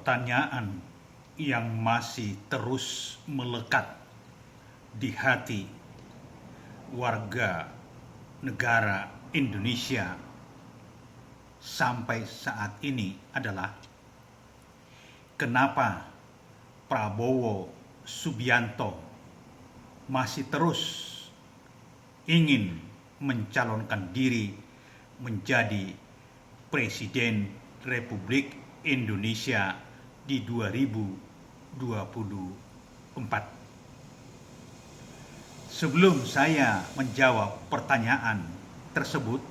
pertanyaan yang masih terus melekat di hati warga negara Indonesia sampai saat ini adalah kenapa Prabowo Subianto masih terus ingin mencalonkan diri menjadi Presiden Republik Indonesia di 2024. Sebelum saya menjawab pertanyaan tersebut,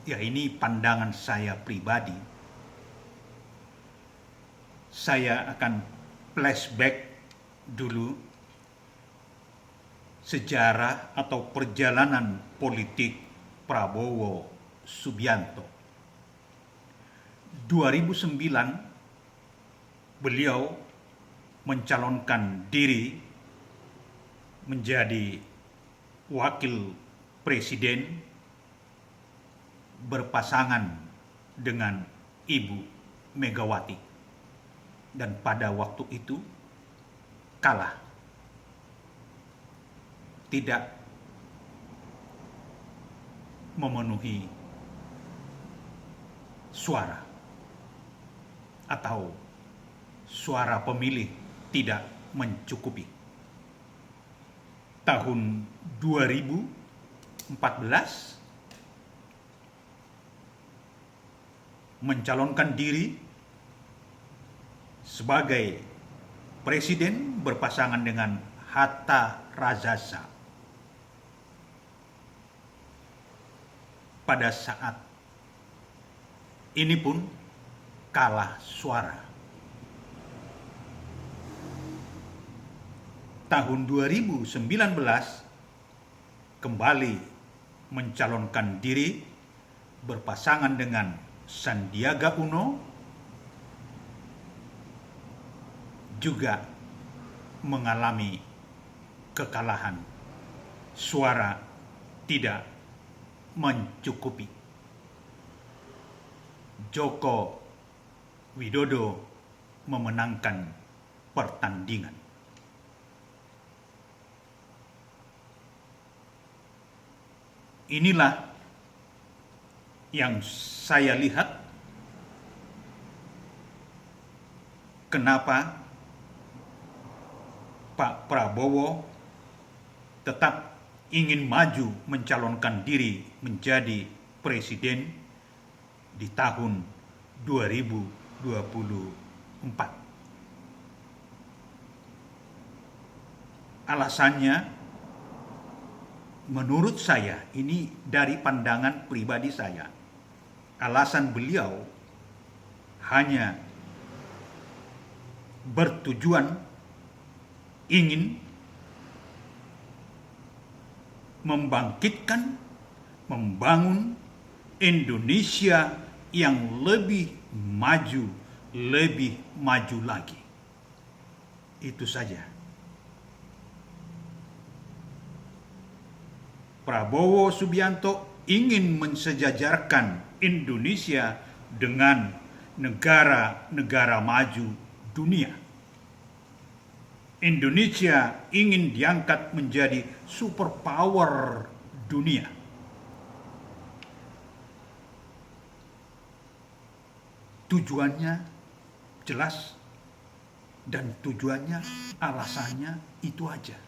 ya ini pandangan saya pribadi, saya akan flashback dulu sejarah atau perjalanan politik Prabowo Subianto. 2009 beliau mencalonkan diri menjadi wakil presiden berpasangan dengan Ibu Megawati, dan pada waktu itu kalah, tidak memenuhi suara atau suara pemilih tidak mencukupi. Tahun 2014 mencalonkan diri sebagai presiden berpasangan dengan Hatta Rajasa. Pada saat ini pun kalah suara. Tahun 2019 kembali mencalonkan diri berpasangan dengan Sandiaga Uno, juga mengalami kekalahan. Suara tidak mencukupi. Joko Widodo memenangkan pertandingan. Inilah yang saya lihat kenapa Pak Prabowo tetap ingin maju mencalonkan diri menjadi presiden di tahun 2024. Alasannya, menurut saya, ini dari pandangan pribadi saya, alasan beliau hanya bertujuan ingin membangkitkan, membangun Indonesia yang lebih maju lagi. Itu saja. Prabowo Subianto ingin mensejajarkan Indonesia dengan negara-negara maju dunia. Indonesia ingin diangkat menjadi superpower dunia. Tujuannya jelas, dan tujuannya, alasannya itu aja.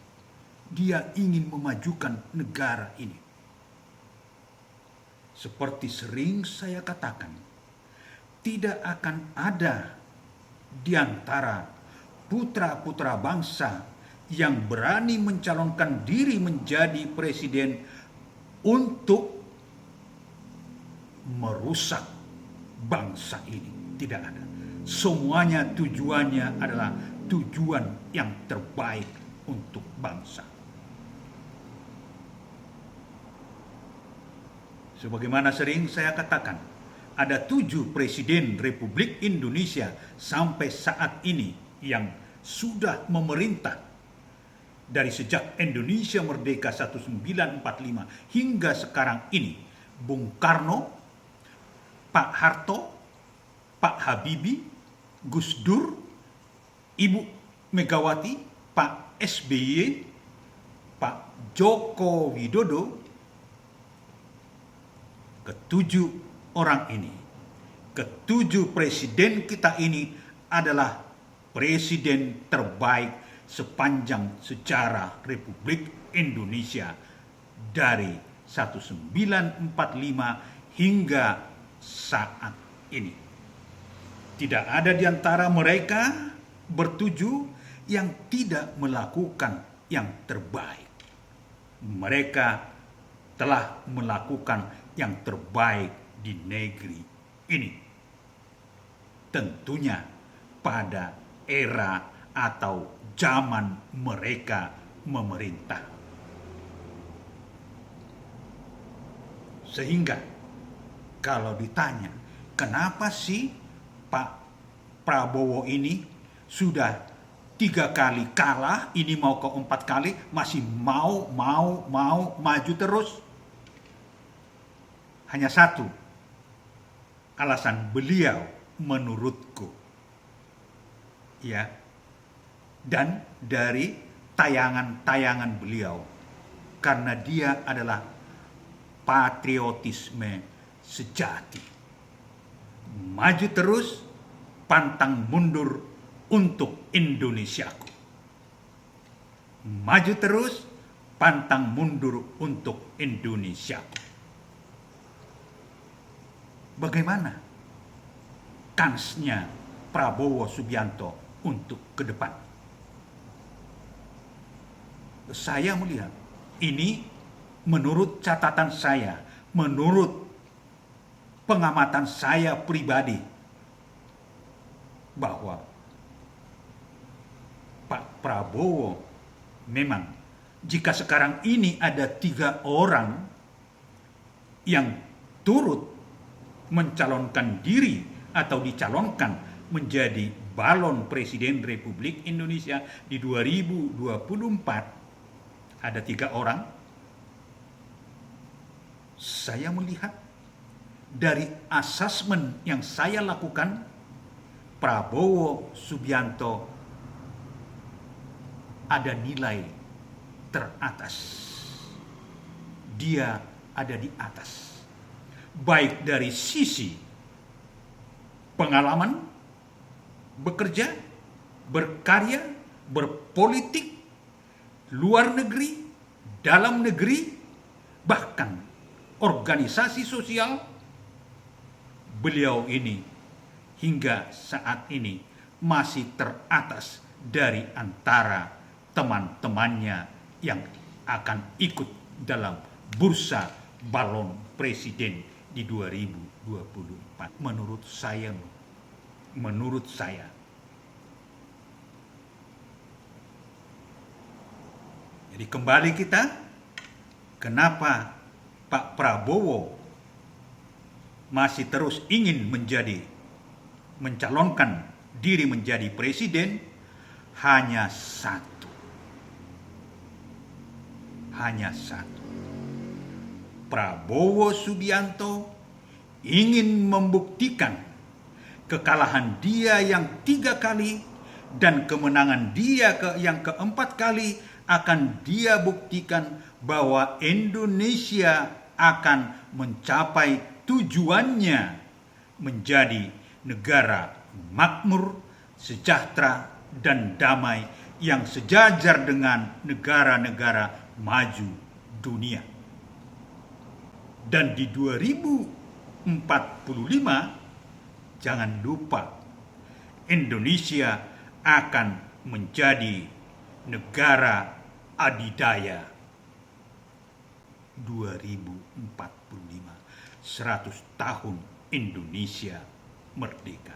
Dia ingin memajukan negara ini. Seperti sering saya katakan, tidak akan ada di antara putra-putra bangsa yang berani mencalonkan diri menjadi presiden untuk merusak bangsa ini. Tidak ada. Semuanya tujuannya adalah tujuan yang terbaik untuk bangsa. Sebagaimana sering saya katakan, ada 7 presiden Republik Indonesia sampai saat ini yang sudah memerintah dari sejak Indonesia merdeka 1945 hingga sekarang ini. Bung Karno, Pak Harto, Pak Habibie, Gus Dur, Ibu Megawati, Pak SBY, Pak Joko Widodo, ketujuh orang ini, ketujuh presiden kita ini adalah presiden terbaik sepanjang sejarah Republik Indonesia dari 1945 hingga saat ini. Tidak ada di antara mereka bertujuh yang tidak melakukan yang terbaik. Mereka telah melakukan yang terbaik di negeri ini. Tentunya pada era atau zaman mereka memerintah. Sehingga kalau ditanya, kenapa sih Pak Prabowo ini sudah 3 kali kalah, ini mau ke 4 kali, masih mau maju terus? Hanya satu alasan beliau menurutku, ya, dan dari tayangan-tayangan beliau, karena dia adalah patriotisme sejati. Maju terus, pantang mundur untuk Indonesiaku. Maju terus, pantang mundur untuk Indonesiaku. Bagaimana kansnya Prabowo Subianto untuk ke depan? Saya melihat ini menurut catatan saya, menurut pengamatan saya pribadi, bahwa Pak Prabowo memang, jika sekarang ini ada 3 orang yang turut mencalonkan diri atau dicalonkan menjadi balon Presiden Republik Indonesia di 2024, ada 3 orang. Saya melihat dari asesmen yang saya lakukan, Prabowo Subianto ada nilai teratas. Dia ada di atas. Baik dari sisi pengalaman, bekerja, berkarya, berpolitik, luar negeri, dalam negeri, bahkan organisasi sosial, beliau ini hingga saat ini masih teratas dari antara teman-temannya yang akan ikut dalam bursa balon presiden di 2024. Menurut saya. Jadi kembali kita, kenapa Pak Prabowo masih terus ingin mencalonkan diri menjadi presiden? Hanya satu. Prabowo Subianto ingin membuktikan kekalahan dia yang 3 kali dan kemenangan dia yang keempat kali akan dia buktikan bahwa Indonesia akan mencapai tujuannya menjadi negara makmur, sejahtera, dan damai yang sejajar dengan negara-negara maju dunia. Dan di 2045, jangan lupa, Indonesia akan menjadi negara adidaya. 2045, 100 tahun Indonesia merdeka.